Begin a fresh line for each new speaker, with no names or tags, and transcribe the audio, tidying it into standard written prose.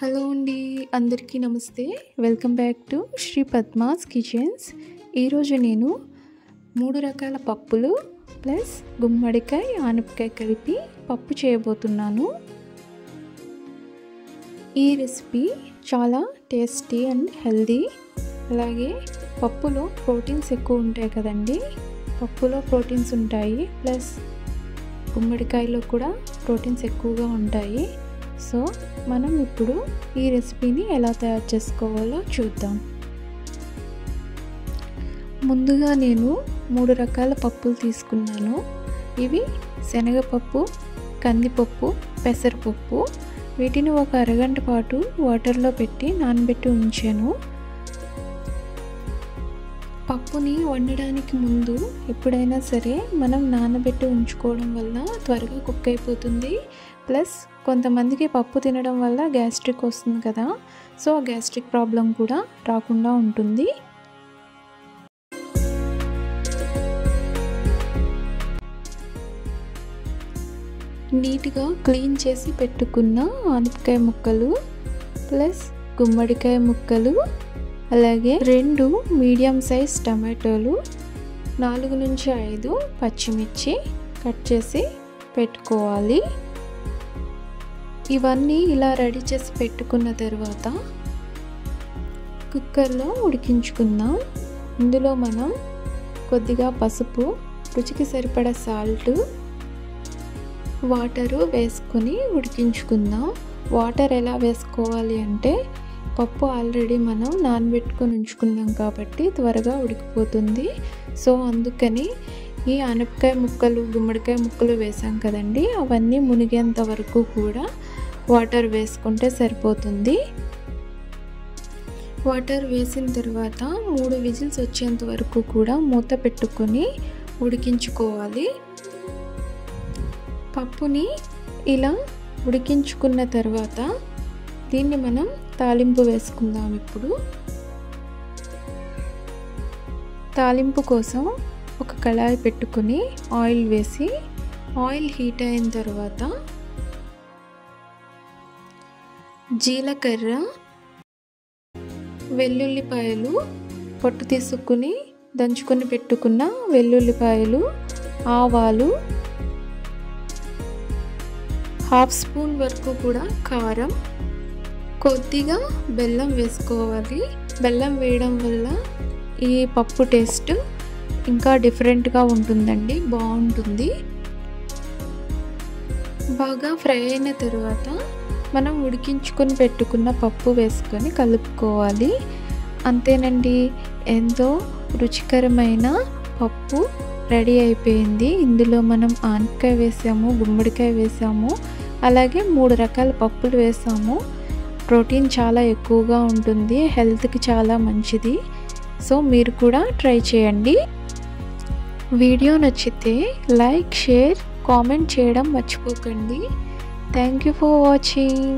Hello అండి, అందరికీ నమస్తే. Welcome back to Sri Padma's kitchens. ఈరోజు నేను 3 రకాల పప్పులు ప్లస్ గుమ్మడికాయ ఆనపకాయ కలిపి పప్పు చేయబోతున్నాను. ఈ రెసిపీ చాలా టేస్టీ అండ్ హెల్దీ. అలాగే పప్పులో ప్రోటీన్స్ ఎక్కువ ఉంటాయి కదండి. పప్పులో ప్రోటీన్స్ ఉంటాయి, ప్లస్ గుమ్మడికాయలో కూడా ప్రోటీన్స్ ఎక్కువగా ఉంటాయి. సో మనం ఇప్పుడు ఈ రెసిపీని ఎలా తయారు చేసుకోవాలో చూద్దాం. ముందుగా నేను 3 రకాల పప్పులు తీసుకున్నాను. ఇవి శనగపప్పు, కందిపప్పు, పెసరపప్పు. వీటిని ఒక అరగంట పాటు వాటర్లో పెట్టి నానబెట్టి ఉంచాను. పప్పుని వండడానికి ముందు ఎప్పుడైనా సరే మనం నానబెట్టి ఉంచుకోవడం వల్ల త్వరగా కుక్ అయిపోతుంది. ప్లస్ కొంతమందికి పప్పు తినడం వల్ల గ్యాస్ట్రిక్ వస్తుంది కదా, సో ఆ గ్యాస్ట్రిక్ ప్రాబ్లం కూడా రాకుండా ఉంటుంది. నీట్గా క్లీన్ చేసి పెట్టుకున్న ఆనపకాయ ముక్కలు ప్లస్ గుమ్మడికాయ ముక్కలు, అలాగే 2 మీడియం సైజ్ టమాటోలు, 4 నుంచి 5 పచ్చిమిర్చి కట్ చేసి పెట్టుకోవాలి. ఇవన్నీ ఇలా రెడీ చేసి పెట్టుకున్న తర్వాత కుక్కర్లో ఉడికించుకుందాం. ఇందులో మనం కొద్దిగా పసుపు, రుచికి సరిపడా సాల్ట్, వాటరు వేసుకొని ఉడికించుకుందాం. వాటర్ ఎలా వేసుకోవాలి అంటే, పప్పు ఆల్రెడీ మనం నానబెట్టుకొని ఉంచుకున్నాం కాబట్టి త్వరగా ఉడికిపోతుంది. సో అందుకని ఈ ఆనపకాయ ముక్కలు, గుమ్మడికాయ ముక్కలు వేసాం కదండి, అవన్నీ మునిగేంత వరకు కూడా వాటర్ వేసుకుంటే సరిపోతుంది. వాటర్ వేసిన తర్వాత 3 విజిల్స్ వచ్చేంత వరకు కూడా మూత పెట్టుకొని ఉడికించుకోవాలి. పప్పుని ఇలా ఉడికించుకున్న తర్వాత దీన్ని మనం తాలింపు వేసుకుందాం. ఇప్పుడు తాలింపు కోసం ఒక కళాయి పెట్టుకొని ఆయిల్ వేసి, ఆయిల్ హీట్ అయిన తర్వాత జీలకర్ర, వెల్లుల్లిపాయలు, పొట్టు తీసుకుని దంచుకొని పెట్టుకున్న వెల్లుల్లిపాయలు, ఆవాలు, 1/2 స్పూన్ వరకు కూడా కారం, కొద్దిగా బెల్లం వేసుకోవాలి. బెల్లం వేయడం వల్ల ఈ పప్పు టేస్ట్ ఇంకా డిఫరెంట్గా ఉంటుందండి, బాగుంటుంది. బాగా ఫ్రై అయిన తర్వాత మనం ఉడికించుకొని పెట్టుకున్న పప్పు వేసుకొని కలుపుకోవాలి. అంతేనండి, ఎంతో రుచికరమైన పప్పు రెడీ అయిపోయింది. ఇందులో మనం ఆనపకాయ వేసాము, గుమ్మడికాయ వేసాము, అలాగే 3 రకాల పప్పులు వేసాము. ప్రోటీన్ చాలా ఎక్కువగా ఉంటుంది, హెల్త్కి చాలా మంచిది. సో మీరు కూడా ట్రై చేయండి. వీడియో నచ్చితే లైక్, షేర్, కామెంట్ చేయడం మర్చిపోకండి. Thank you for watching.